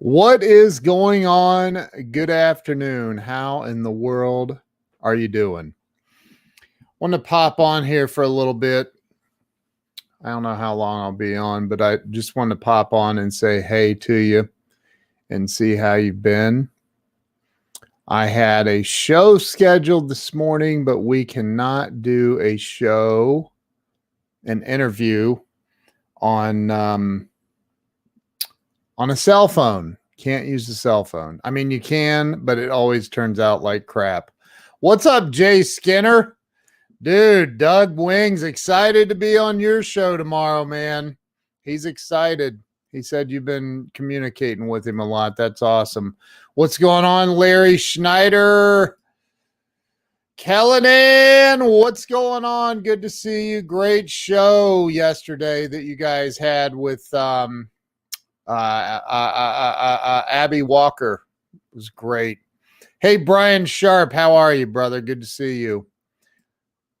What is going on? Good afternoon. How in the world are you doing? Want to pop on here for a little bit. I don't know how long I'll be on, but I just want to pop on and say hey to you and see how you've been. I had a show scheduled this morning, but we cannot do an interview on a cell phone. Can't use the cell phone. I mean, you can, but it always turns out like crap. What's up, Jay Skinner? Dude, Doug Wings excited to be on your show tomorrow, man. He's excited. He said you've been communicating with him a lot. That's awesome. What's going on, Larry Schneider? Kellenan, what's going on? Good to see you. Great show yesterday that you guys had with Abby Walker. It was great. Hey, Brian Sharp, how are you, brother? Good to see you.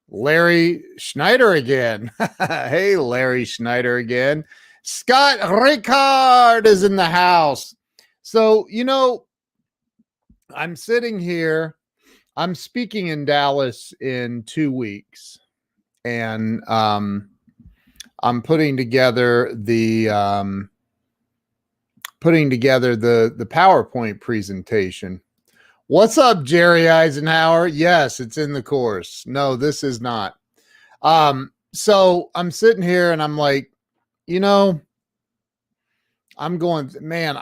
Larry Schneider again. Hey, Larry Schneider again. Scott Ricard is in the house. So, I'm sitting here. I'm speaking in Dallas in 2 weeks, and I'm putting together the PowerPoint presentation. What's up, Jerry Eisenhower? Yes, it's in the course. No, this is not. So I'm sitting here and I'm like, I'm going, man,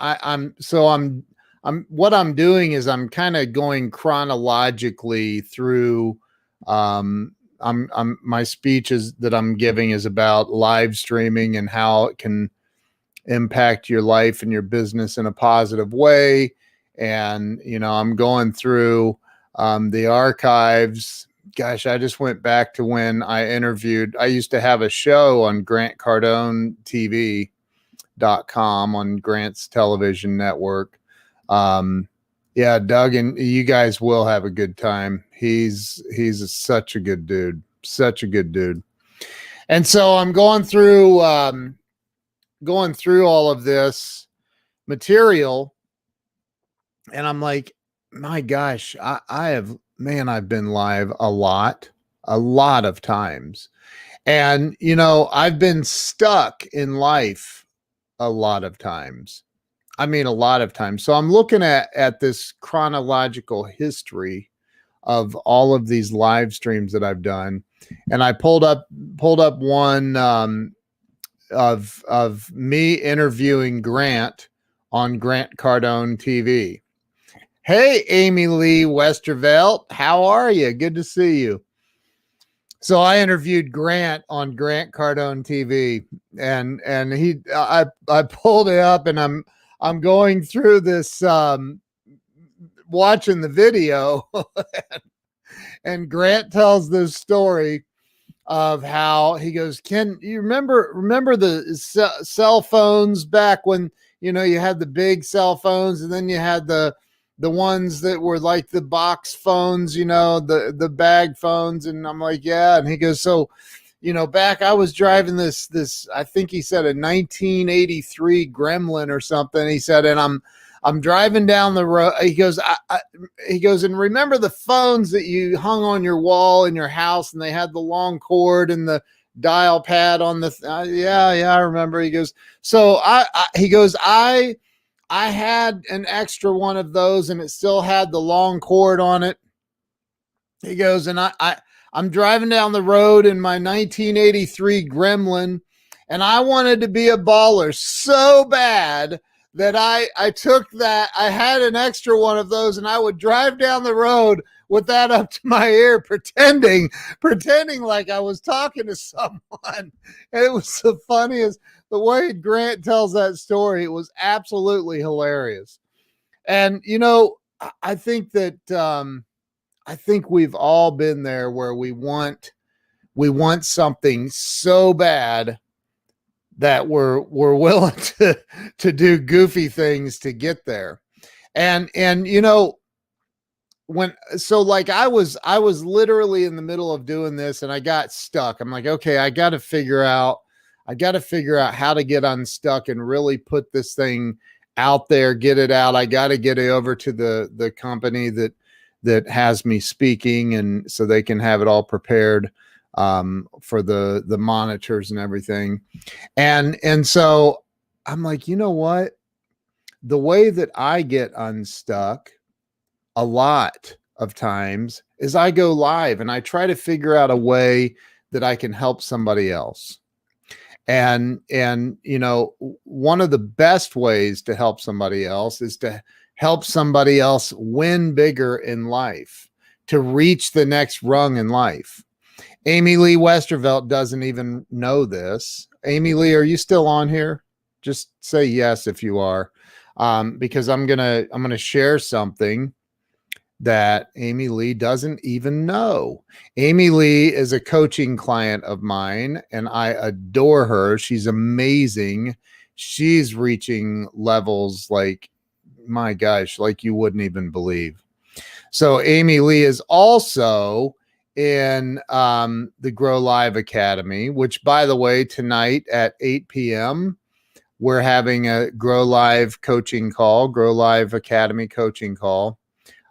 what I'm doing is I'm kind of going chronologically through, my speeches that I'm giving is about live streaming and how it can impact your life and your business in a positive way. And, I'm going through the archives. Gosh, I just went back to when I used to have a show on GrantCardoneTV.com on Grant's television network. Yeah, Doug, and you guys will have a good time. He's such a good dude, And so I'm going through all of this material, and I'm like, my gosh, I've been live a lot of times. And, I've been stuck in life a lot of times. I mean, a lot of times. So I'm looking at this chronological history of all of these live streams that I've done. And I pulled up one of me interviewing Grant on Grant Cardone TV. Hey, Amy Lee Westervelt, how are you? Good to see you. So I interviewed Grant on Grant Cardone TV, and I pulled it up, and I'm going through this, watching the video, and Grant tells this story of how he goes, Ken, you remember the cell phones back when, you had the big cell phones, and then you had the ones that were like the box phones, the bag phones. And I'm like, yeah. And he goes, so, back I was driving this, I think he said a 1983 Gremlin or something. He said, and I'm driving down the road. He goes, and remember the phones that you hung on your wall in your house, and they had the long cord and the dial pad on the, yeah, I remember. He goes, so I had an extra one of those, and it still had the long cord on it. He goes, and I'm driving down the road in my 1983 Gremlin, and I wanted to be a baller so bad that I took that. I had an extra one of those, and I would drive down the road with that up to my ear, pretending like I was talking to someone. And it was the funniest. The way Grant tells that story, it was absolutely hilarious. And, I think that, I think we've all been there where we want something so bad that we're willing to do goofy things to get there. And, I was literally in the middle of doing this, and I got stuck. I'm like, okay, I got to figure out how to get unstuck and really put this thing out there, get it out. I got to get it over to the company that has me speaking, and so they can have it all prepared for the monitors and everything. And so I'm like, you know what? The way that I get unstuck a lot of times is I go live and I try to figure out a way that I can help somebody else. And you know, one of the best ways to help somebody else is to help somebody else win bigger in life, to reach the next rung in life. Amy Lee Westervelt doesn't even know this. Amy Lee, are you still on here? Just say yes if you are, because I'm gonna share something that Amy Lee doesn't even know. Amy Lee is a coaching client of mine, and I adore her. She's amazing. She's reaching levels like, my gosh, like you wouldn't even believe. So Amy Lee is also in the Grow Live Academy, which, by the way, tonight at 8 p.m., we're having a Grow Live coaching call, Grow Live Academy coaching call.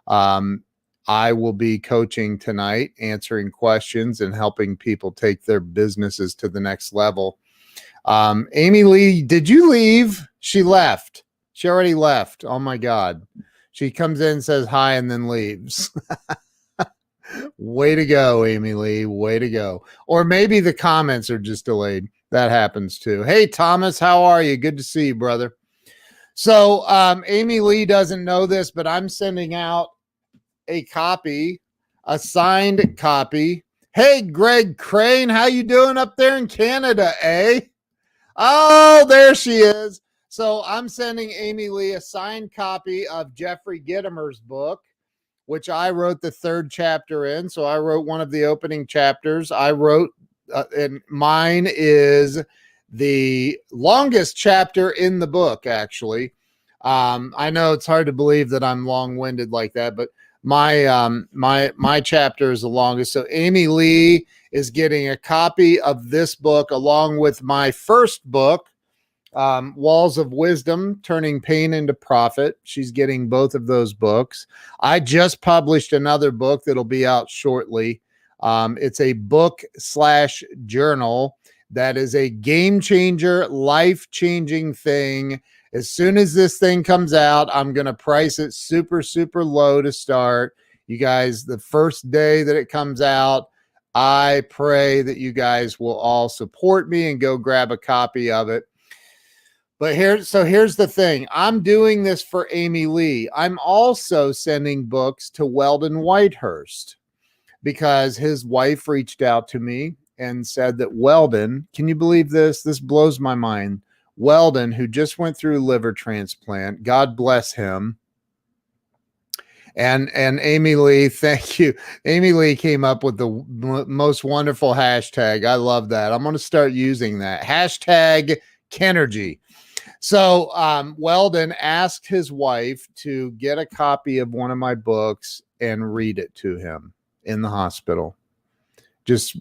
I will be coaching tonight, answering questions and helping people take their businesses to the next level. Amy Lee, did you leave? She left. She already left. Oh my God. She comes in, says hi, and then leaves. Way to go, Amy Lee. Way to go. Or maybe the comments are just delayed. That happens too. Hey, Thomas, how are you? Good to see you, brother. So Amy Lee doesn't know this, but I'm sending out a copy, a signed copy. Hey, Greg Crane, how you doing up there in Canada, eh? Oh, there she is. So I'm sending Amy Lee a signed copy of Jeffrey Gitomer's book, which I wrote the 3rd chapter in. So I wrote one of the opening chapters. I wrote, and mine is the longest chapter in the book, actually. I know it's hard to believe that I'm long-winded like that, but my chapter is the longest. So Amy Lee is getting a copy of this book along with my first book, Walls of Wisdom, Turning Pain into Profit. She's getting both of those books. I just published another book that'll be out shortly. It's a book/journal that is a game changer, life-changing thing. As soon as this thing comes out, I'm going to price it super, super low to start. You guys, the first day that it comes out, I pray that you guys will all support me and go grab a copy of it. But here's the thing. I'm doing this for Amy Lee. I'm also sending books to Weldon Whitehurst because his wife reached out to me and said that Weldon, can you believe this? This blows my mind. Weldon, who just went through liver transplant, God bless him. And Amy Lee, thank you. Amy Lee came up with the most wonderful hashtag. I love that. I'm going to start using that. Hashtag Kenergy. So Weldon asked his wife to get a copy of one of my books and read it to him in the hospital. Just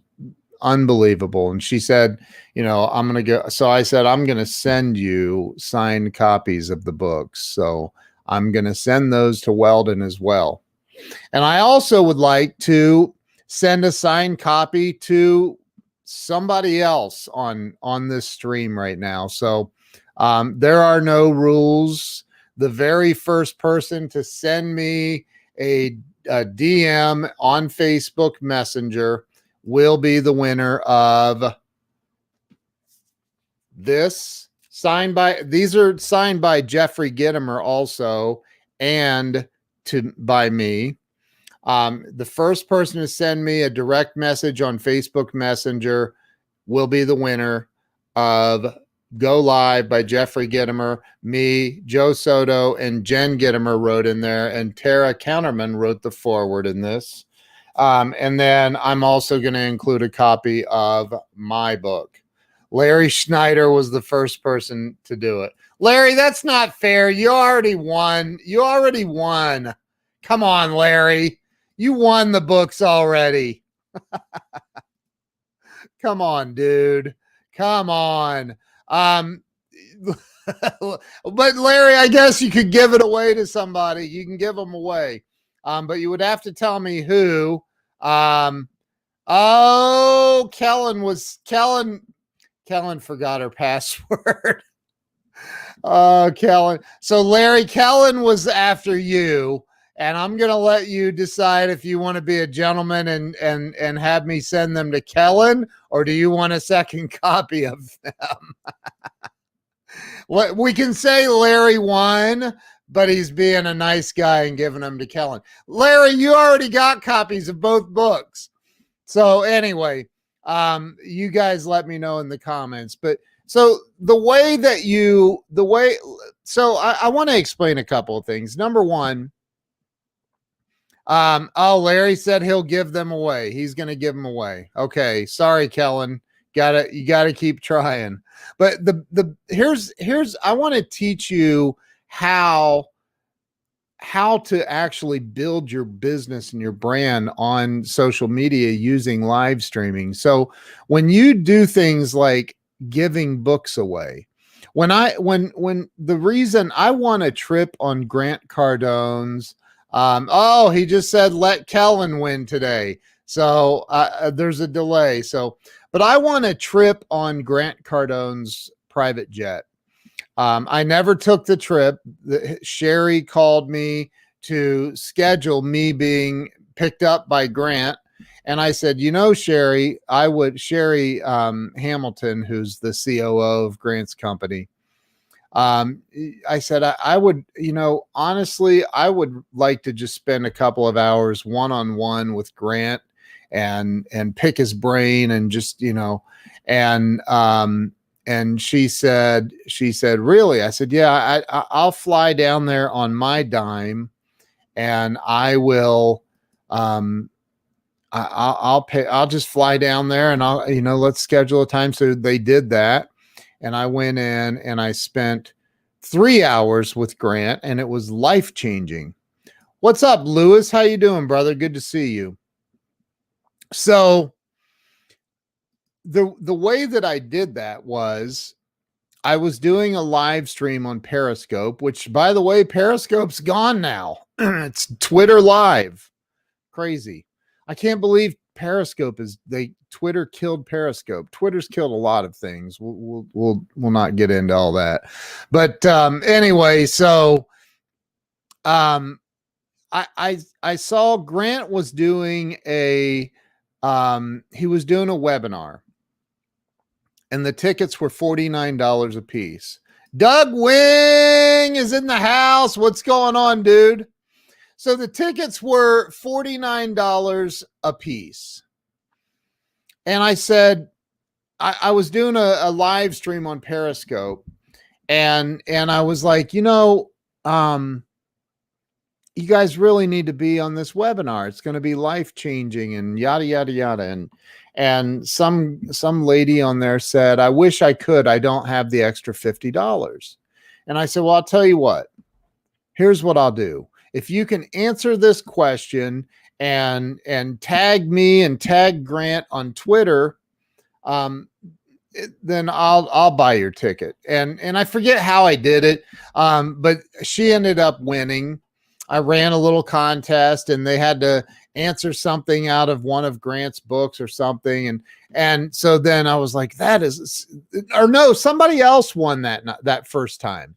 unbelievable. And she said, you know, I'm going to go. So I said, I'm going to send you signed copies of the books. So I'm going to send those to Weldon as well. And I also would like to send a signed copy to somebody else on this stream right now. So there are no rules. The very first person to send me a DM on Facebook Messenger will be the winner of this. These are signed by Jeffrey Gitomer also, and by me. The first person to send me a direct message on Facebook Messenger will be the winner of Go Live by Jeffrey Gitomer. Me, Joe Soto, and Jen Gitomer wrote in there, and Tara Counterman wrote the foreword in this. And then I'm also going to include a copy of my book. Larry Schneider was the first person to do it. Larry, that's not fair. You already won. Come on, Larry. You won the books already. Come on, dude. Come on. but Larry, I guess you could give it away to somebody. You can give them away. But you would have to tell me who. Oh, Kellen forgot her password. Oh, Kellen. So Larry, Kellen was after you, and I'm gonna let you decide if you want to be a gentleman and have me send them to Kellen, or do you want a second copy of them? We can say Larry won, but he's being a nice guy and giving them to Kellen. Larry, you already got copies of both books. So anyway, you guys let me know in the comments. But so I want to explain a couple of things. Number one, Larry said he'll give them away. He's going to give them away. Okay. Sorry, Kellen. You gotta keep trying. But here's I want to teach you how to actually build your business and your brand on social media using live streaming. So when you do things like giving books away, when the reason I won a trip on Grant Cardone's, he just said let Kellen win today. So there's a delay. But I won a trip on Grant Cardone's private jet. I never took the trip. Sherry called me to schedule me being picked up by Grant. And I said, Sherry Hamilton, who's the COO of Grant's company. I said, I would, honestly, I would like to just spend a couple of hours one-on-one with Grant and pick his brain and just, and she said, really? I said, yeah, I'll fly down there on my dime and I will, I'll pay, I'll just fly down there and let's schedule a time. So they did that. And I went in and I spent 3 hours with Grant and it was life-changing. What's up, Lewis? How you doing, brother? Good to see you. So the way that I did that was I was doing a live stream on Periscope, which, by the way, Periscope's gone now. It's Twitter Live. Crazy. I can't believe Periscope Twitter killed Periscope. Twitter's killed a lot of things. We'll not get into all that. But anyway, so I saw Grant was doing he was doing a webinar and the tickets were $49 a piece. Doug Wing is in the house. What's going on, dude? So the tickets were $49 a piece. And I said, I was doing a live stream on Periscope and I was like, you guys really need to be on this webinar. It's going to be life-changing and yada, yada, yada. And some lady on there said, I wish I could. I don't have the extra $50. And I said, well, I'll tell you what. Here's what I'll do. If you can answer this question and tag me and tag Grant on Twitter, then I'll buy your ticket. And I forget how I did it. But she ended up winning. I ran a little contest and they had to answer something out of one of Grant's books or something. And so then I was like, somebody else won that first time.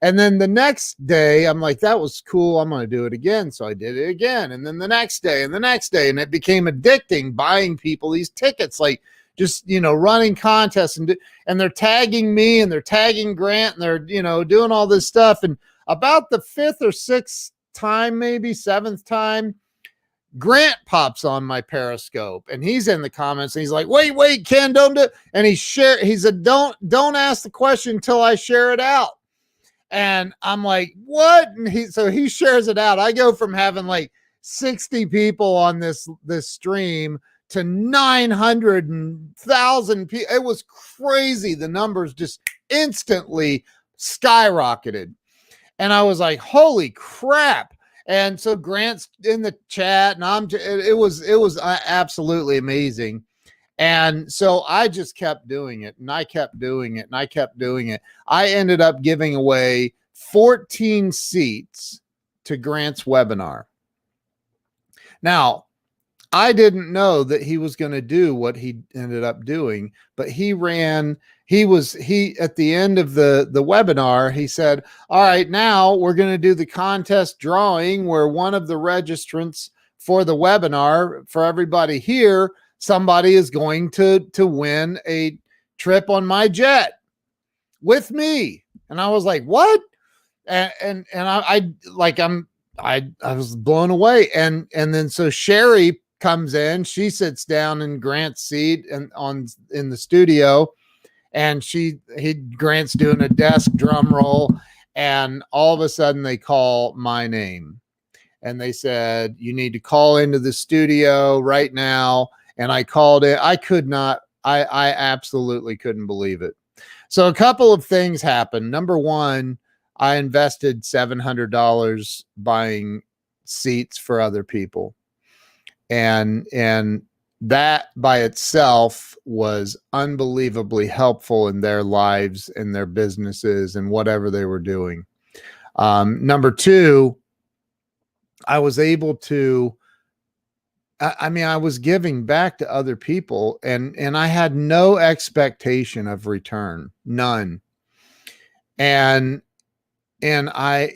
And then the next day I'm like, that was cool. I'm going to do it again. So I did it again. And then the next day and it became addicting, buying people these tickets, like just, running contests and they're tagging me and they're tagging Grant and they're, doing all this stuff. And about the fifth or sixth time, maybe seventh time, Grant pops on my Periscope and he's in the comments and he's like, wait, Ken, don't do it. And he said, don't ask the question until I share it out. And I'm like, what? And so he shares it out. I go from having like 60 people on this stream to 900,000 people. It was crazy. The numbers just instantly skyrocketed. And I was like, holy crap. And so Grant's in the chat and it was absolutely amazing. And so I just kept doing it, and I kept doing it, and I kept doing it. I ended up giving away 14 seats to Grant's webinar. Now, I didn't know that he was going to do what he ended up doing, but he at the end of the webinar, he said, all right, now we're going to do the contest drawing where one of the registrants for the webinar, for everybody here, somebody is going to win a trip on my jet with me. And I was like, what? And I was blown away. And then so Sherry comes in, she sits down in Grant's seat and in the studio, and Grant's doing a desk drum roll, and all of a sudden they call my name, and they said, you need to call into the studio right now. And I called it. I absolutely couldn't believe it. So a couple of things happened. Number one, I invested $700 buying seats for other people. And that by itself was unbelievably helpful in their lives and their businesses and whatever they were doing. Number two, I was able to, I was giving back to other people, and I had no expectation of return, none. And I,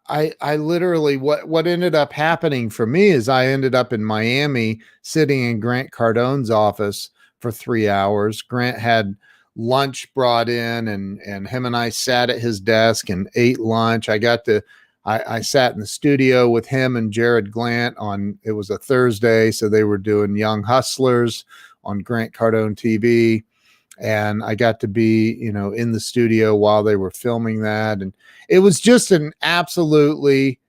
I literally, what ended up happening for me is I ended up in Miami sitting in Grant Cardone's office for 3 hours. Grant had lunch brought in, and him and I sat at his desk and ate lunch. I sat in the studio with him and Jared Glant it was a Thursday. So they were doing Young Hustlers on Grant Cardone TV. And I got to be, in the studio while they were filming that. And it was just an absolutely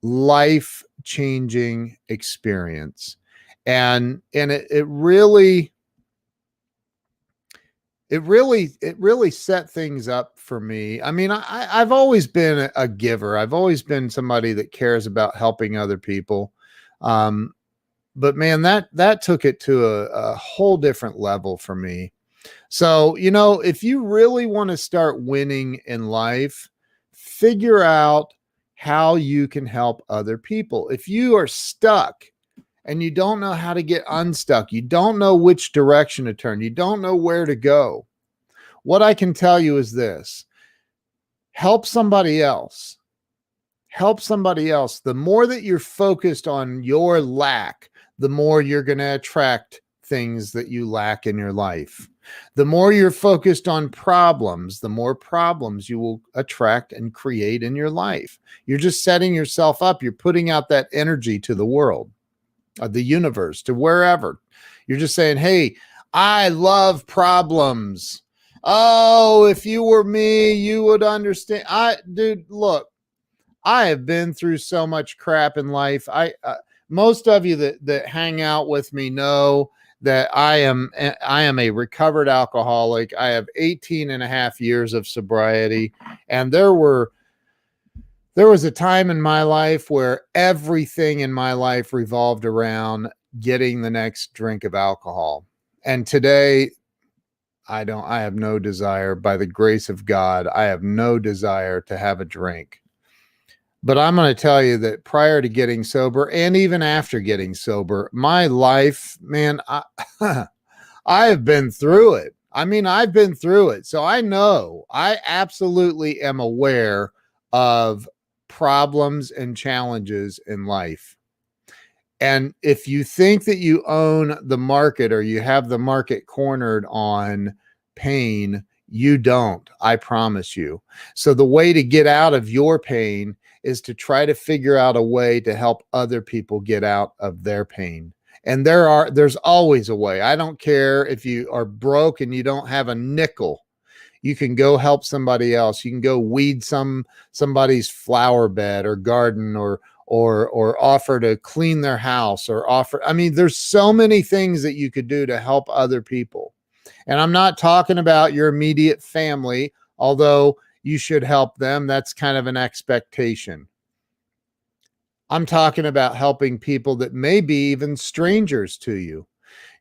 life-changing experience. And it really set things up for me. I mean, I've always been a giver. I've always been somebody that cares about helping other people. But man, that took it to a whole different level for me. So, if you really want to start winning in life, figure out how you can help other people. If you are stuck and you don't know how to get unstuck, you don't know which direction to turn, you don't know where to go, what I can tell you is this: help somebody else. Help somebody else. The more that you're focused on your lack, the more you're going to attract things that you lack in your life. The more you're focused on problems, the more problems you will attract and create in your life. You're just setting yourself up. You're putting out that energy to the world, the universe, to wherever. You're just saying, hey, I love problems. Oh, if you were me, you would understand. Dude, look, I have been through so much crap in life. Most of you that hang out with me know that I am a recovered alcoholic. I have 18 and a half years of sobriety. And there was a time in my life where everything in my life revolved around getting the next drink of alcohol. And today I have no desire, by the grace of God, I have no desire to have a drink. But I'm going to tell you that prior to getting sober and even after getting sober, my life, man, I have been through it. I mean, I've been through it. So I know, I absolutely am aware of problems and challenges in life. And if you think that you own the market or you have the market cornered on pain, you don't, I promise you. So the way to get out of your pain is to try to figure out a way to help other people get out of their pain. And there's always a way. I don't care if you are broke and you don't have a nickel. You can go help somebody else. You can go weed somebody's flower bed or garden, or offer to clean their house, or there's so many things that you could do to help other people. And I'm not talking about your immediate family, although you should help them. That's kind of an expectation. I'm talking about helping people that may be even strangers to you.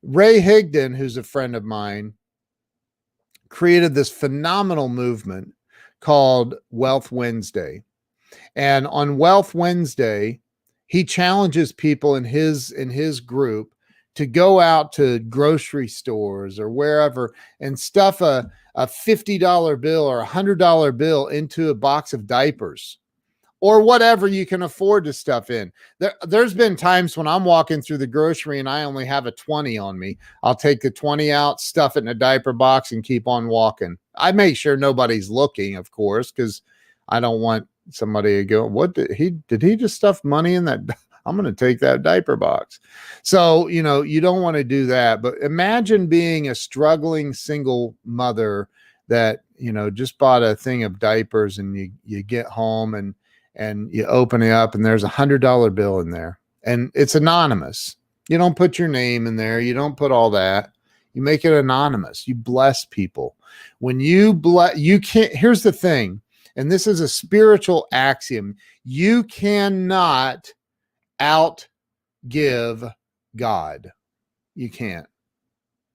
Ray Higdon, who's a friend of mine, created this phenomenal movement called Wealth Wednesday. And on Wealth Wednesday, he challenges people in his group to go out to grocery stores or wherever and stuff a $50 bill or $100 bill into a box of diapers or whatever you can afford to stuff in. There's been times when I'm walking through the grocery and I only have a 20 on me. I'll take the 20 out, stuff it in a diaper box, and keep on walking. I make sure nobody's looking, of course, because I don't want somebody to go, what did he just stuff money in that? I'm going to take that diaper box. So, you don't want to do that. But imagine being a struggling single mother that, just bought a thing of diapers, and you get home and you open it up and there's $100 bill in there and it's anonymous. You don't put your name in there. You don't put all that. You make it anonymous. You bless people. When you can't, here's the thing. And this is a spiritual axiom. You cannot outgive God. You can't.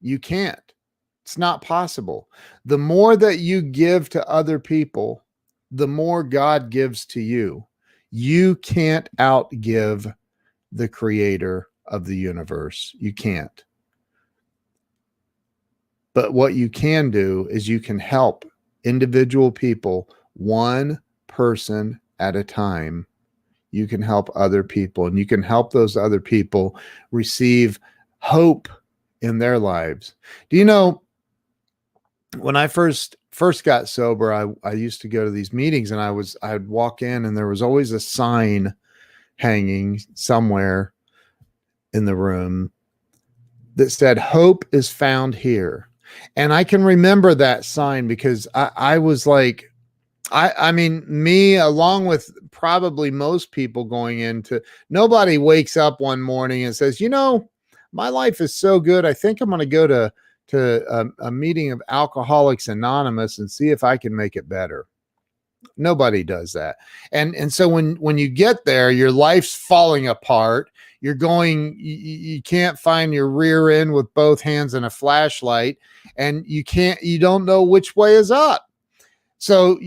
It's not possible. The more that you give to other people, the more God gives to you. You can't outgive the creator of the universe. You can't. But what you can do is you can help individual people, one person at a time. You can help other people, and you can help those other people receive hope in their lives. Do you know, when I first got sober, I used to go to these meetings, and I'd walk in and there was always a sign hanging somewhere in the room that said, "Hope is found here." And I can remember that sign because I was like, I mean, me, along with probably most people going into, nobody wakes up one morning and says, my life is so good, I think I'm going to go to a meeting of Alcoholics Anonymous and see if I can make it better. Nobody does that. And so when you get there, your life's falling apart. You're going, you can't find your rear end with both hands and a flashlight, and you don't know which way is up. So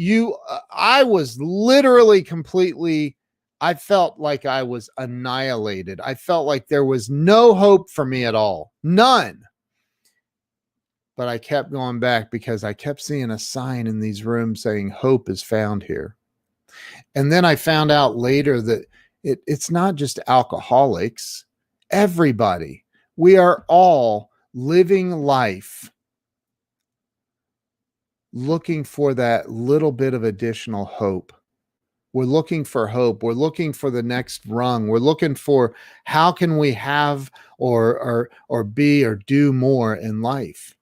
I was literally I felt like I was annihilated. I felt like there was no hope for me at all. None. But I kept going back because I kept seeing a sign in these rooms saying hope is found here. And then I found out later that it's not just alcoholics, everybody. We are all living life looking for that little bit of additional hope. We're looking for hope. We're looking for the next rung. We're looking for how can we have or be or do more in life.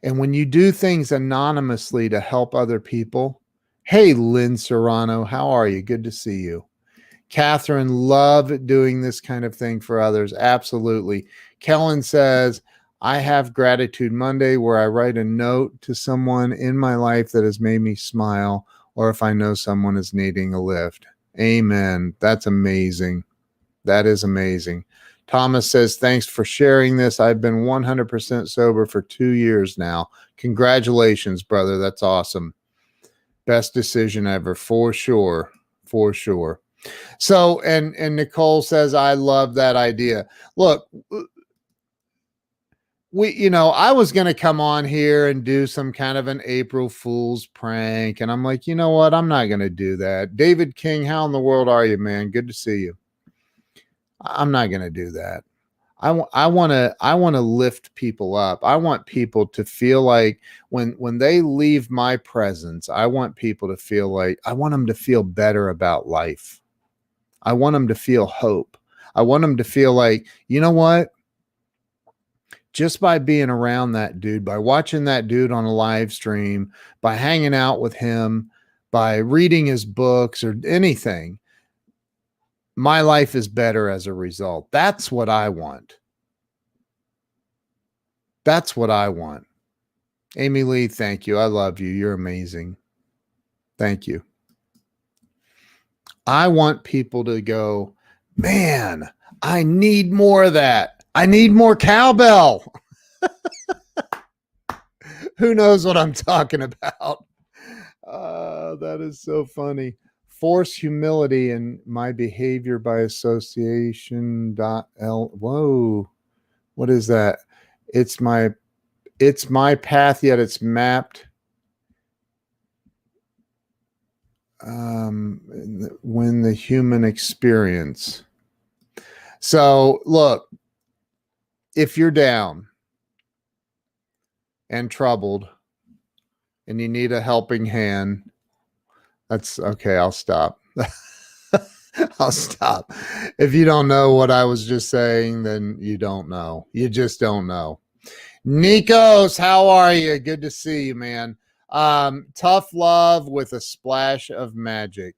And when you do things anonymously to help other people, hey, Lynn Serrano, how are you? Good to see you. Catherine, love doing this kind of thing for others. Absolutely. Kellen says, I have Gratitude Monday where I write a note to someone in my life that has made me smile, or if I know someone is needing a lift. Amen. That's amazing. That is amazing. Thomas says, thanks for sharing this. I've been 100% sober for 2 years now. Congratulations, brother. That's awesome. Best decision ever, for sure. For sure. So, and Nicole says, I love that idea. Look, I was going to come on here and do some kind of an April Fool's prank. And I'm like, you know what? I'm not going to do that. David King, how in the world are you, man? Good to see you. I'm not going to do that. I want to lift people up. I want people to feel like when they leave my presence, I want people to feel like, I want them to feel better about life. I want them to feel hope. I want them to feel like, you know what? Just by being around that dude, by watching that dude on a live stream, by hanging out with him, by reading his books or anything, my life is better as a result. That's what I want. That's what I want. Amy Lee, thank you. I love you. You're amazing. Thank you. I want people to go, Man, I need more of that. I need more cowbell. Who knows what I'm talking about? That is so funny. Force humility in my behavior by association. Whoa, what is that? It's my path, yet it's mapped. When the human experience. So look, if you're down and troubled and you need a helping hand, that's okay. I'll stop. I'll stop. If you don't know what I was just saying, then you don't know. You just don't know. Nikos, how are you? Good to see you, man. Tough love with a splash of magic.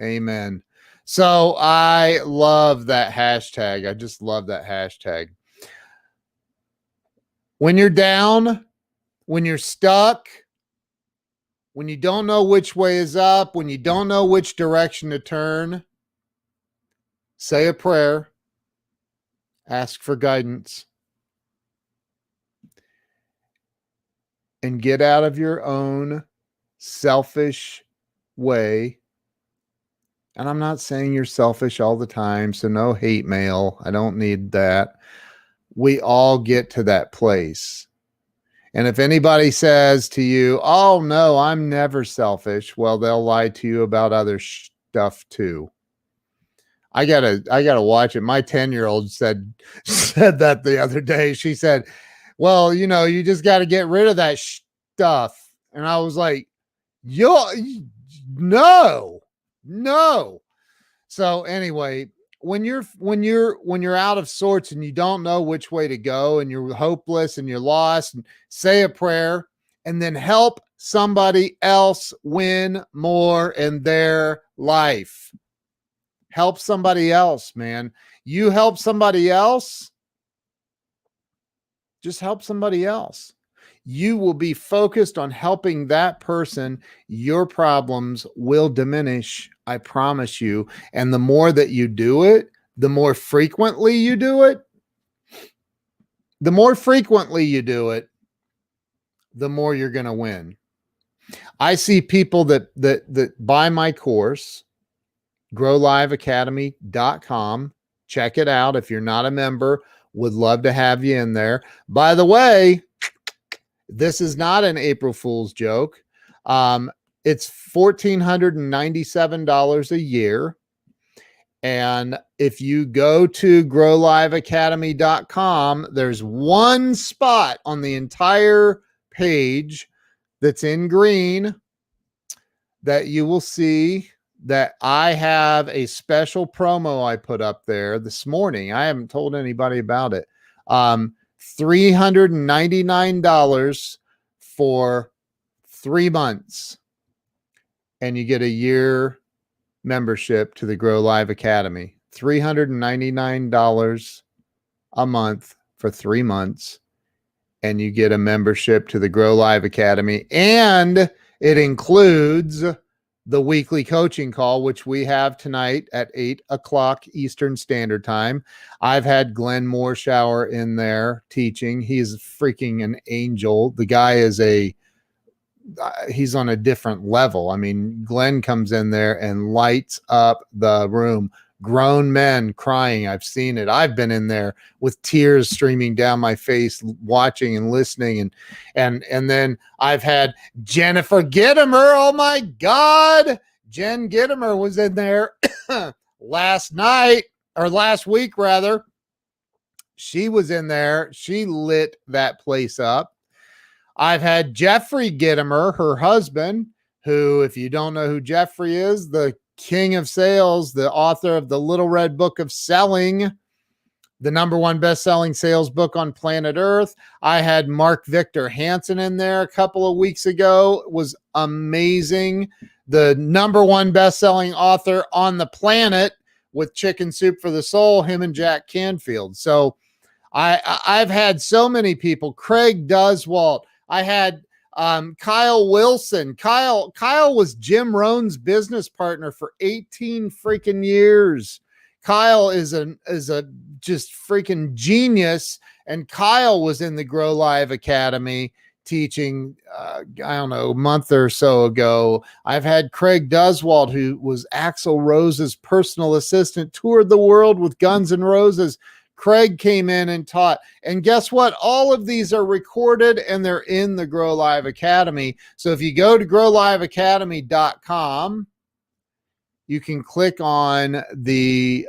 Amen. So I love that hashtag. I just love that hashtag. When you're down, when you're stuck, when you don't know which way is up, when you don't know which direction to turn, say a prayer, ask for guidance, and get out of your own selfish way. And I'm not saying you're selfish all the time, so no hate mail. I don't need that. We all get to that place. And if anybody says to you, oh, no, I'm never selfish, well, they'll lie to you about other stuff too. I gotta watch it. My 10-year-old said that the other day. She said, well, you just got to get rid of that stuff. And I was like, no. So anyway, when you're out of sorts and you don't know which way to go and you're hopeless and you're lost, and say a prayer and then help somebody else win more in their life. Help somebody else, man. You help somebody else, just help somebody else. You will be focused on helping that person. Your problems will diminish. I promise you. And the more that you do it, the more frequently you do it, the more you're going to win. I see people that buy my course, growliveacademy.com. Check it out. If you're not a member, would love to have you in there. By the way, this is not an April Fool's joke. It's $1,497 a year. And if you go to growliveacademy.com, there's one spot on the entire page that's in green that you will see that I have a special promo I put up there this morning. I haven't told anybody about it. $399 for 3 months, and you get a year membership to the Grow Live Academy. $399 a month for 3 months, and you get a membership to the Grow Live Academy, and it includes the weekly coaching call, which we have tonight at 8:00 Eastern Standard Time. I've had Glenn Moorshower in there teaching. He's freaking an angel. The guy is he's on a different level. I mean, Glenn comes in there and lights up the room. Grown men crying. I've seen it. I've been in there with tears streaming down my face, watching and listening. And then I've had Jennifer Gittimer. Oh my God. Jen Gittimer was in there last week rather. She was in there. She lit that place up. I've had Jeffrey Gittimer, her husband, who, if you don't know who Jeffrey is, the king of sales, the author of the Little Red Book of Selling, the #1 best-selling sales book on planet Earth. I had Mark Victor Hansen in there a couple of weeks ago. It was amazing. The #1 best-selling author on the planet with Chicken Soup for the Soul, him and Jack Canfield. So I've had so many people. Craig Duswalt. I had Kyle Wilson. Kyle was Jim Rohn's business partner for 18 freaking years. Kyle is a just freaking genius. And Kyle was in the Grow Live Academy teaching, I don't know, a month or so ago. I've had Craig Duswalt, who was Axl Rose's personal assistant, toured the world with Guns N' Roses. Craig came in and taught. And guess what? All of these are recorded and they're in the Grow Live Academy. So if you go to growliveacademy.com, you can click on the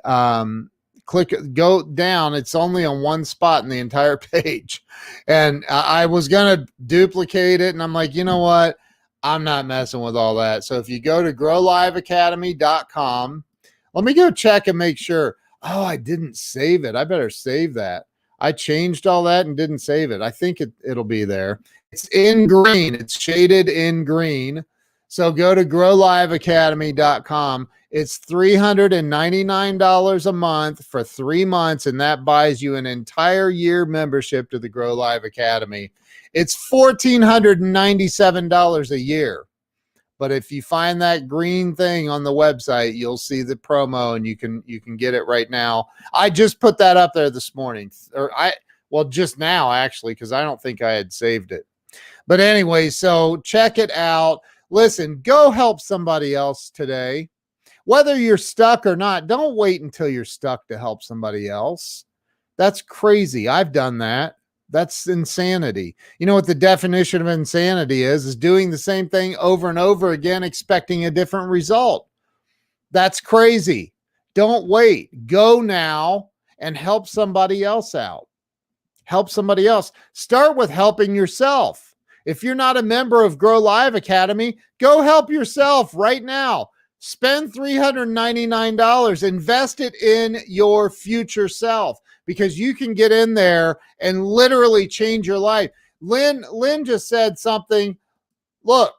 go down. It's only on one spot in the entire page. And I was going to duplicate it. And I'm like, you know what? I'm not messing with all that. So if you go to growliveacademy.com, let me go check and make sure. Oh, I didn't save it. I better save that. I changed all that and didn't save it. I think it'll be there. It's in green. It's shaded in green. So go to growliveacademy.com. It's $399 a month for 3 months, and that buys you an entire year membership to the Grow Live Academy. It's $1,497 a year. But if you find that green thing on the website, you'll see the promo, and you can get it right now. I just put that up there this morning, just now actually, because I don't think I had saved it. But anyway, so check it out. Listen, go help somebody else today. Whether you're stuck or not, don't wait until you're stuck to help somebody else. That's crazy. I've done that. That's insanity. You know what the definition of insanity is doing the same thing over and over again, expecting a different result. That's crazy. Don't wait. Go now and help somebody else out. Help somebody else. Start with helping yourself. If you're not a member of Grow Live Academy, go help yourself right now. Spend $399. Invest it in your future self, because you can get in there and literally change your life. Lynn just said something. Look,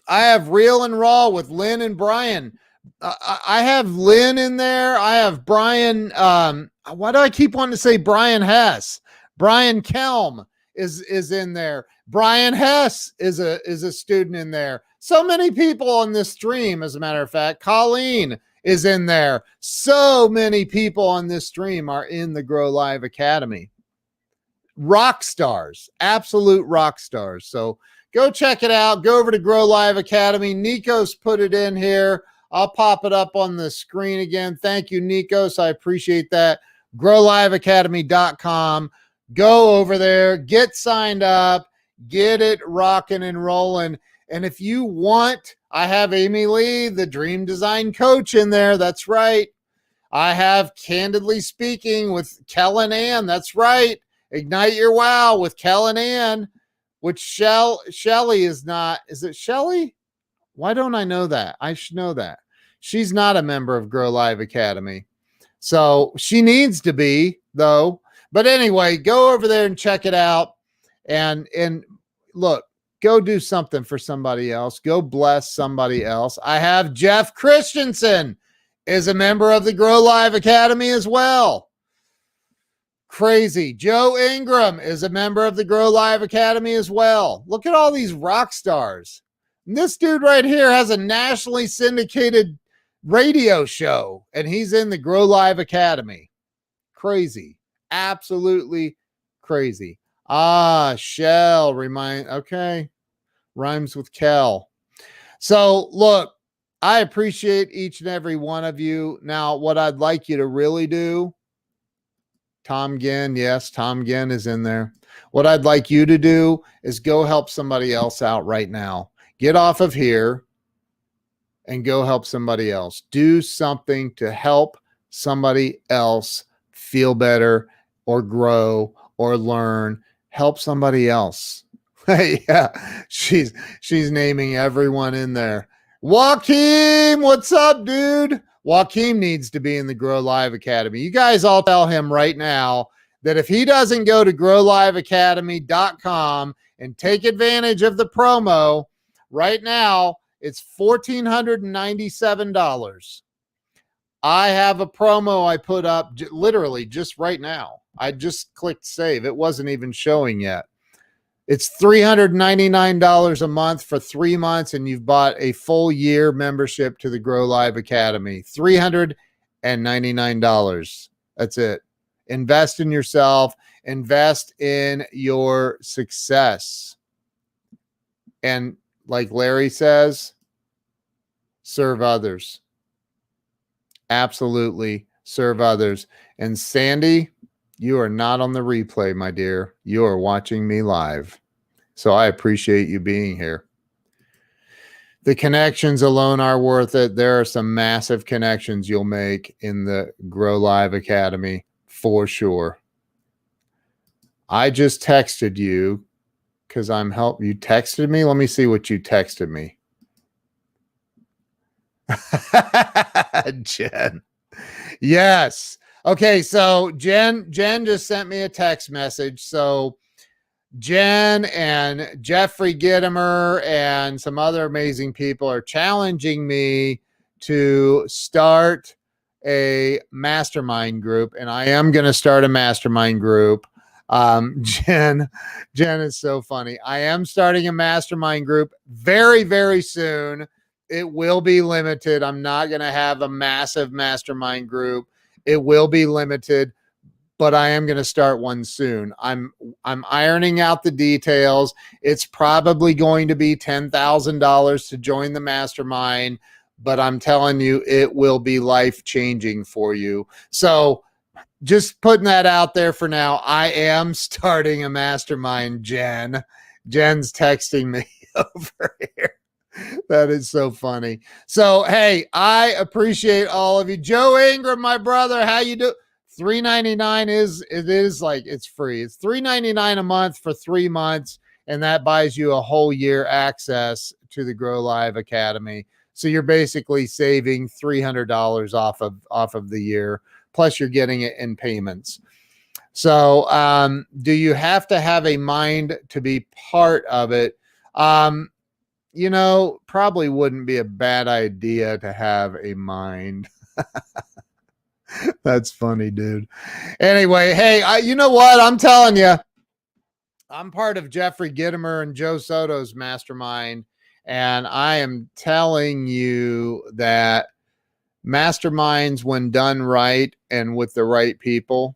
I have Real and Raw with Lynn and Brian. I have Lynn in there. I have Brian. Why do I keep wanting to say Brian Hess? Brian Kelm is in there. Brian Hess is a student in there. So many people on this stream, as a matter of fact. Colleen is in there. So many people on this stream are in the Grow Live Academy. Rock stars, absolute rock stars. So go check it out. Go over to Grow Live Academy. Nikos put it in here. I'll pop it up on the screen again. Thank you, Nikos. I appreciate that. growliveacademy.com. Go over there, get signed up, get it rocking and rolling. And if you want, I have Amy Lee, the Dream Design Coach, in there. That's right. I have Candidly Speaking with Kellen Ann. That's right. Ignite Your Wow with Kellen Ann, which Shelly is not. Is it Shelly? Why don't I know that? I should know that. She's not a member of Grow Live Academy. So she needs to be, though. But anyway, go over there and check it out. And look, go do something for somebody else. Go bless somebody else. I have Jeff Christensen is a member of the Grow Live Academy as well. Crazy. Joe Ingram is a member of the Grow Live Academy as well. Look at all these rock stars. And this dude right here has a nationally syndicated radio show, and he's in the Grow Live Academy. Crazy. Absolutely crazy. Shell okay. Rhymes with Kel. So look, I appreciate each and every one of you. Now, what I'd like you to really do, Tom Ginn, yes, Tom Ginn is in there. What I'd like you to do is go help somebody else out right now. Get off of here and go help somebody else. Do something to help somebody else feel better or grow or learn. Help somebody else. Yeah, she's naming everyone in there. Joaquin, what's up, dude? Joaquin needs to be in the Grow Live Academy. You guys all tell him right now that if he doesn't go to growliveacademy.com and take advantage of the promo, right now it's $1,497. I have a promo I put up literally just right now. I just clicked save. It wasn't even showing yet. It's $399 a month for 3 months, and you've bought a full year membership to the Grow Live Academy. $399. That's it. Invest in yourself. Invest in your success. And like Larry says, serve others. Absolutely serve others. And Sandy, you are not on the replay, my dear. You are watching me live. So I appreciate you being here. The connections alone are worth it. There are some massive connections you'll make in the Grow Live Academy for sure. I just texted you because I'm help. You texted me? Let me see what you texted me. Jen. Yes. Okay, so Jen just sent me a text message. So Jen and Jeffrey Gitomer and some other amazing people are challenging me to start a mastermind group, and I am going to start a mastermind group. Jen is so funny. I am starting a mastermind group very, very soon. It will be limited. I'm not going to have a massive mastermind group. It will be limited, but I am going to start one soon. I'm ironing out the details. It's probably going to be $10,000 to join the mastermind, but I'm telling you, it will be life-changing for you. So just putting that out there for now. I am starting a mastermind, Jen. Jen's texting me over here. That is so funny. So, hey, I appreciate all of you. Joe Ingram, my brother, how you do? $3.99 is like, it's free. It's $3.99 a month for 3 months, and that buys you a whole year access to the Grow Live Academy. So you're basically saving $300 off of the year. Plus you're getting it in payments. So, do you have to have a mind to be part of it? Probably wouldn't be a bad idea to have a mind. That's funny, dude. Anyway, hey, you know what? I'm telling you, I'm part of Jeffrey Gitomer and Joe Soto's mastermind, and I am telling you that masterminds, when done right and with the right people,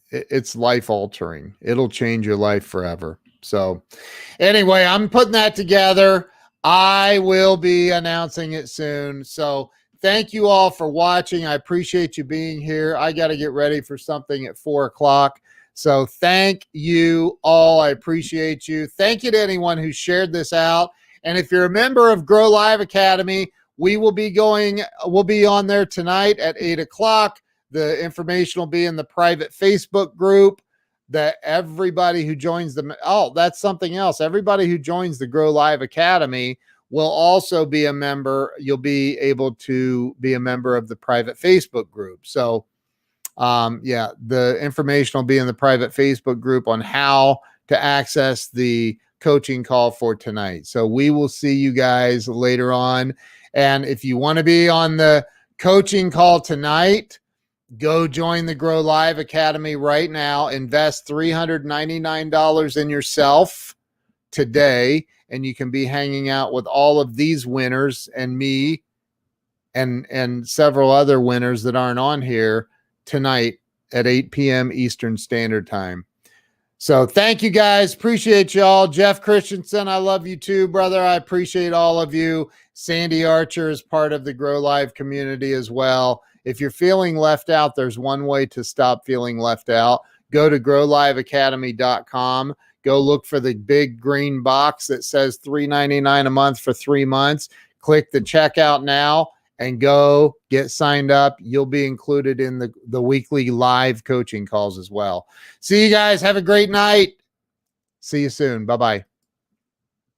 it's life altering. It'll change your life forever. So anyway, I'm putting that together. I will be announcing it soon. So thank you all for watching. I appreciate you being here. I got to get ready for something at 4:00. So thank you all. I appreciate you. Thank you to anyone who shared this out. And if you're a member of Grow Live Academy, we'll be on there tonight at 8:00. The information will be in the private Facebook group that everybody who joins that's something else. Everybody who joins the Grow Live Academy will also be a member. You'll be able to be a member of the private Facebook group. So, the information will be in the private Facebook group on how to access the coaching call for tonight. So we will see you guys later on. And if you want to be on the coaching call tonight, go join the Grow Live Academy right now. Invest $399 in yourself today, and you can be hanging out with all of these winners and me and several other winners that aren't on here tonight at 8 p.m. Eastern Standard Time. So thank you guys. Appreciate y'all. Jeff Christensen, I love you too, brother. I appreciate all of you. Sandy Archer is part of the Grow Live community as well. If you're feeling left out, there's one way to stop feeling left out. Go to growliveacademy.com. Go look for the big green box that says $3.99 a month for 3 months. Click the checkout now and go get signed up. You'll be included in the weekly live coaching calls as well. See you guys. Have a great night. See you soon. Bye-bye.